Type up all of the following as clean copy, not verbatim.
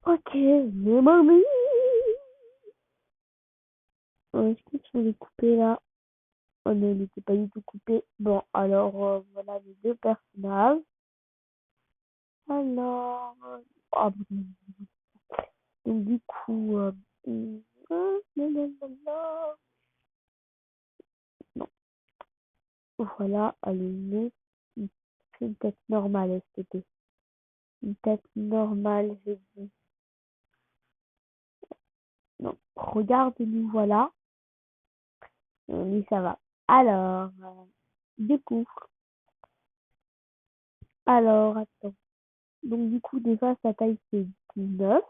Ok, mes mamies. Est-ce qu'ils sont découpés là? Oh non, ils n'étaient pas du tout coupés. Bon, alors voilà les deux personnages. Alors, ah, bon. Donc du coup, blablabla. Non, voilà, allez, une une tête normale, STP. Une tête normale, j'ai dit. Non, regarde-nous, voilà. Oui, ça va. Alors, du coup, alors, attends. Donc du coup, déjà, sa taille, c'est 19.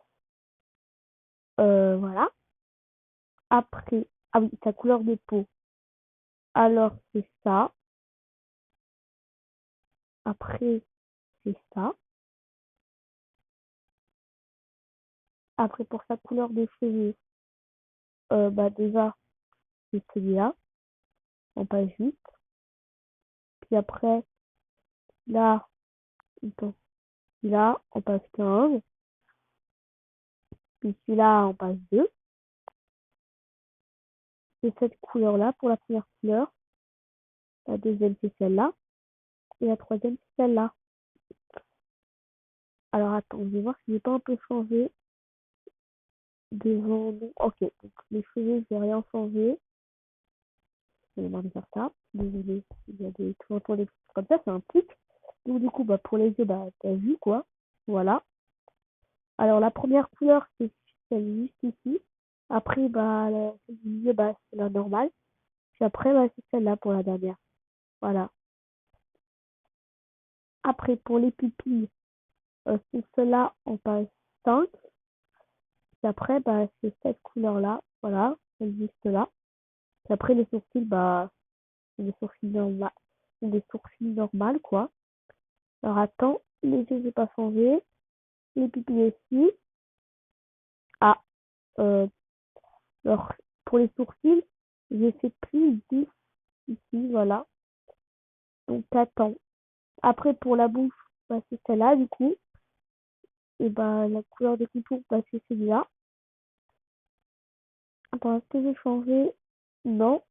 Voilà. Après, ah oui, sa couleur de peau. Alors, c'est ça. Après, c'est ça. Après, pour sa couleur de cheveux, bah déjà, c'est celui-là. On passe vite. Puis après, là, attends, là, on passe 15. Puis celui-là, on passe 2. C'est cette couleur-là pour la première couleur. La deuxième, c'est celle-là. Et la troisième, c'est celle-là. Alors, attends, je vais voir si j'ai pas un peu changé devant nous. Ok, donc les cheveux, je vais rien changer. J'en ai marre de faire ça. Désolée, il y a des tout autour des trucs comme ça, c'est un tic. Donc du coup, bah pour les yeux, bah t'as vu quoi. Voilà. Alors la première couleur, c'est celle juste ici. Après, bah celle du milieu, bah c'est la normale. Puis après, bah c'est celle-là pour la dernière. Voilà. Après, pour les pupilles, c'est celle-là, on passe 5. Puis après, bah c'est cette couleur-là. Voilà, celle juste là. Puis après, les sourcils, bah c'est des sourcils normaux. Des sourcils normales, quoi. Alors attends, les yeux, j'ai pas changé. Les pupilles aussi. Ah, euh, alors, pour les sourcils, j'ai fait plus 10 ici, voilà. Donc, t'attends. Après, pour la bouche, bah, c'est celle-là, du coup. Et bah, la couleur des contours, bah, c'est celui-là. Attends, est-ce que j'ai changé? Non.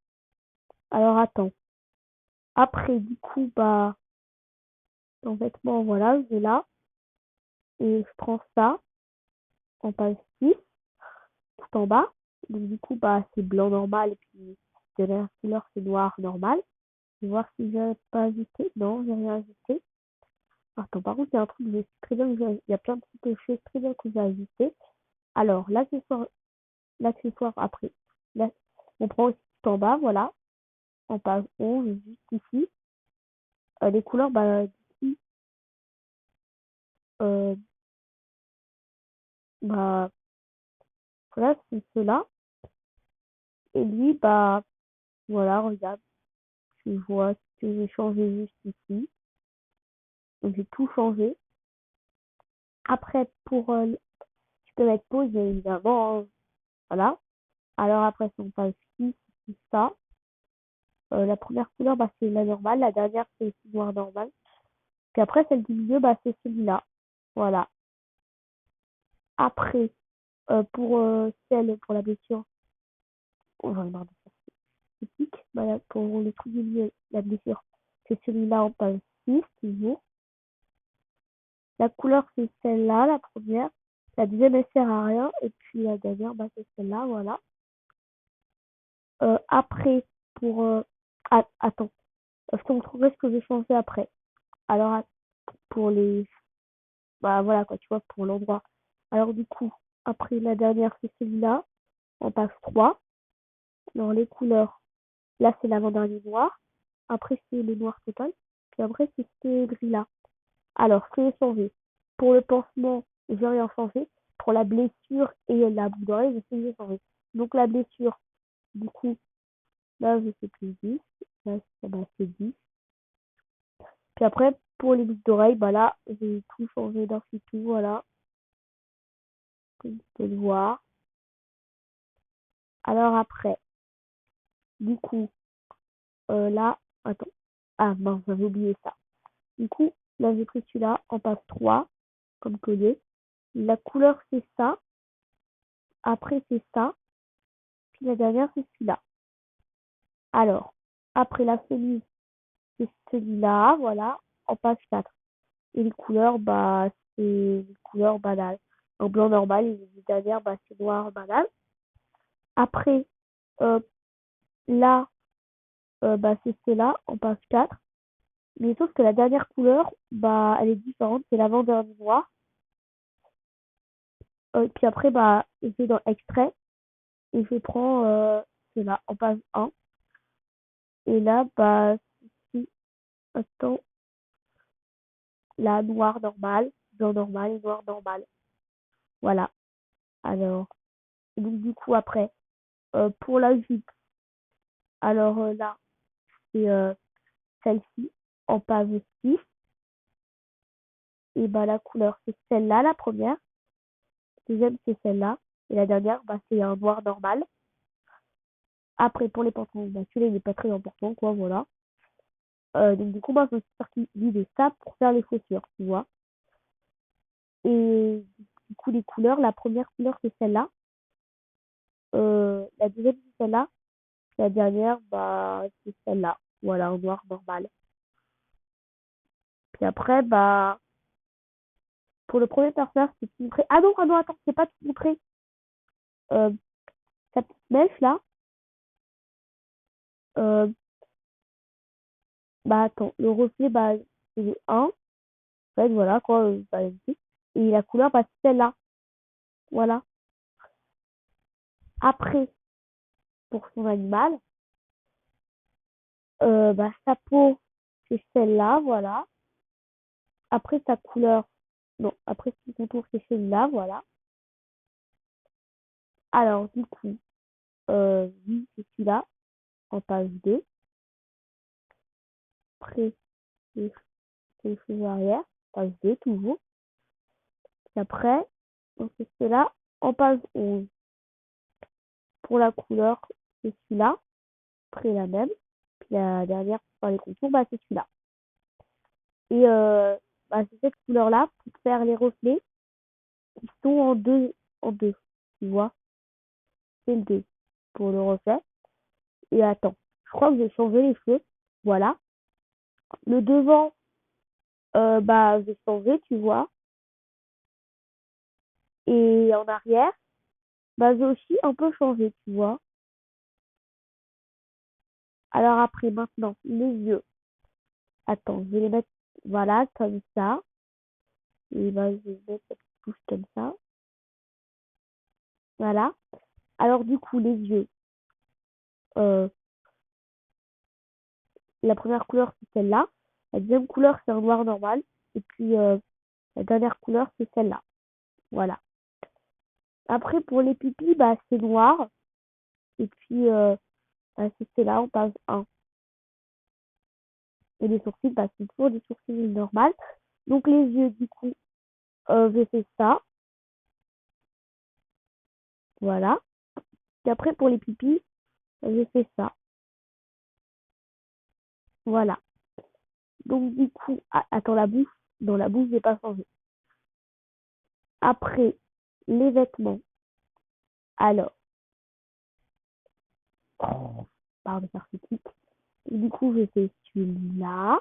Alors, attends. Après, du coup, bah, en vêtements, voilà, je vais là. Et je prends ça. On passe 6 tout en bas. Donc, du coup, bah, c'est blanc normal. Et puis, de la couleur, c'est noir normal. Je vais voir si j'ai pas ajusté. Non, j'ai rien ajusté. Attends, par contre, il y a un truc, je sais très bien que il y a plein de petites choses très bien que j'ai ajustées. Alors, l'accessoire après. Là, on prend aussi tout en bas, voilà. On passe 11 juste ici. Les couleurs, bah, ici, euh, bah, voilà, c'est ceux-là. Et lui, bah, voilà, regarde, tu vois que j'ai changé juste ici. Donc, j'ai tout changé. Après, tu peux mettre pause, évidemment, hein, voilà. Alors, après, si on passe ici, c'est ça. La première couleur, bah, c'est la normale. La dernière, c'est le noir normal. Puis après, celle du milieu, bah, c'est celui-là. Voilà. Après, celle pour la blessure, oh, j'en ai marre de faire critique. Voilà, pour le truc du milieu, la blessure, c'est celui-là, on passe 6 toujours. La couleur, c'est celle-là, la première. La deuxième, elle sert à rien. Et puis la dernière, bah, c'est celle-là, voilà. Après, pour... attends, je te montrerai ce que j'ai changé après. Alors, pour les bah voilà quoi, tu vois, pour l'endroit. Alors du coup, après la dernière, c'est celui-là. On passe 3. Alors les couleurs, là c'est l'avant-dernier noir. Après c'est le noir total. Puis après c'est ce gris-là. Alors, ce que j'ai changé. Pour le pansement, j'ai rien changé. Pour la blessure et la boucle d'oreille, je sais que j'ai changé. Donc la blessure, du coup, là je fais plus 10. Là, bah, c'est 10. Puis après, pour les boucles d'oreilles, bah là, j'ai tout changé dans ce tout, voilà. Comme tu peux le voir. Alors après, du coup, là, attends. Ah mince, j'avais oublié ça. Du coup, là, j'ai pris celui-là, on passe 3 comme collier. La couleur, c'est ça. Après, c'est ça. Puis la dernière, c'est celui-là. Alors, après la chemise, c'est celui-là, voilà, en page 4. Et les couleurs, bah, c'est les couleurs banales. En blanc normal, et les dernières, bah, c'est noir banal. Après, euh, là, bah, c'est celle-là, en page 4. Mais sauf que la dernière couleur, bah, elle est différente, c'est lavande noir. Puis après, bah, je vais dans extrait et je prends celle-là, en page 1. Et là, bah, si, attends, là, noir normal, blanc normal et noir normal. Voilà. Alors, donc du coup, après, pour la jupe, alors là, c'est celle-ci, en page 6. Et bah, la couleur, c'est celle-là, la première. Deuxième, c'est celle-là. Et la dernière, bah, c'est un noir normal. Après, pour les pantalons, bah, celui-là, il n'est pas très important, quoi, voilà. Donc, du coup, moi, je me suis sorti de ça pour faire les chaussures, tu vois. Et du coup, les couleurs, la première couleur, c'est celle-là. La deuxième, c'est celle-là. La dernière, bah, c'est celle-là. Voilà, en noir normal. Puis après, bah, pour le premier personnage, c'est tout montré. Ah non, attends, c'est pas tout montré. Euh, Sa petite mèche, là. Euh, Bah, attends, le reflet, bah, c'est le 1. En fait, voilà, quoi, bah, et la couleur, bah, c'est celle-là. Voilà. Après, pour son animal, bah, sa peau, c'est celle-là, voilà. Après, sa couleur, non, après, son contour, c'est celui-là, voilà. Alors, du coup, oui, c'est celui-là, en page 2. Après, c'est les cheveux arrière, page 2, toujours. Et après, donc, c'est celui-là, en page 11. Pour la couleur, c'est celui-là, après la même. Puis la dernière, pour faire les contours, bah, c'est celui-là. Et bah, c'est cette couleur-là pour faire les reflets qui sont en deux, tu vois. C'est le 2 pour le reflet. Et attends, je crois que j'ai changé les cheveux. Voilà. Le devant, bah, j'ai changé, tu vois. Et en arrière, bah, j'ai aussi un peu changé, tu vois. Alors après, maintenant, les yeux. Attends, je vais les mettre, voilà, comme ça. Et bah, je vais mettre cette touche comme ça. Voilà. Alors du coup, les yeux. Euh, la première couleur, c'est celle-là. La deuxième couleur, c'est un noir normal. Et puis, la dernière couleur, c'est celle-là. Voilà. Après, pour les pupilles, bah, c'est noir. Et puis, bah, c'est celle-là, on passe 1. Et les sourcils, bah, c'est toujours des sourcils normales. Donc, les yeux, du coup, je fais ça. Voilà. Et après, pour les pupilles, je fais ça. Voilà. Donc, du coup, attends, la bouche. Dans la bouche, j'ai pas changé. Après, les vêtements. Alors, oh, pardon, faire ce truc. Et du coup, je fais celui-là.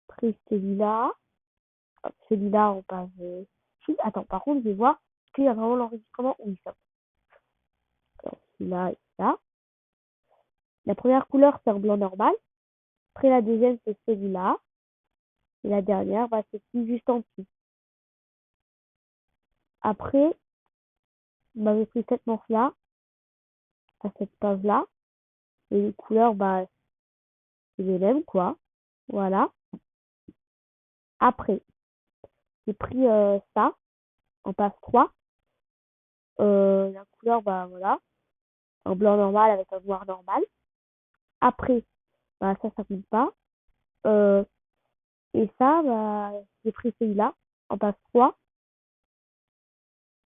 Après, celui-là. Hop, celui-là, on passe. Attends, par contre, je vais voir qu'il y a vraiment l'enregistrement. Oui, ça. Alors, celui-là et ça. La première couleur, c'est un blanc normal. Après, la deuxième, c'est celui-là. Et la dernière, bah, c'est celui juste en dessous. Après, bah, j'ai pris cette manche-là, à cette page-là. Et les couleurs, bah, c'est les mêmes, quoi. Voilà. Après, j'ai pris ça, en page 3. La couleur, bah, voilà. Un blanc normal avec un noir normal. Après, bah, ça compte pas. Euh, et ça, bah, j'ai pris celui-là, en page 3.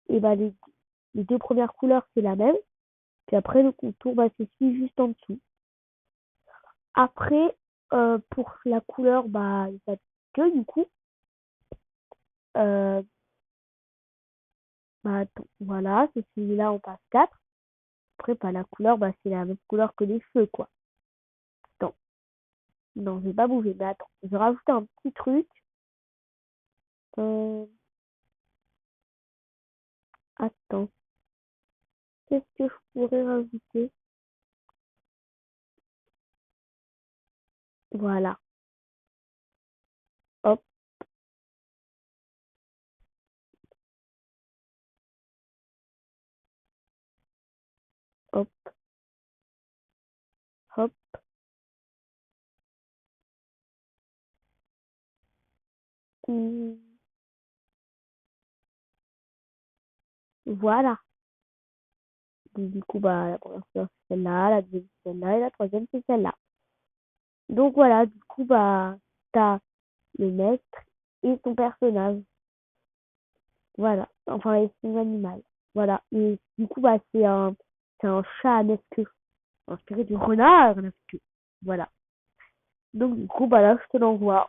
Et bah, les deux premières couleurs, c'est la même. Puis après, le contour, bah, c'est celui juste en dessous. Après, pour la couleur, bah, il n'y a que du coup. Bah, attends, voilà, c'est celui-là, on passe 4. Après, pas la couleur, bah, c'est la même couleur que les cheveux, quoi. Attends, non, je vais pas bouger, mais attends, je vais rajouter un petit truc. Euh, attends, qu'est-ce que je pourrais rajouter? Voilà, hop, hop, hop. hum, Voilà. Du coup, bah, la première couleur, c'est celle-là, la deuxième, c'est celle-là, et la troisième, c'est celle-là. Donc voilà, du coup, bah, t'as le maître et son personnage. Voilà. Enfin, et son animal. Voilà. Et du coup, bah, c'est un chat à 9 queues. Inspiré du renard à 9 queues. Voilà. Donc, du coup, bah, là, je te l'envoie.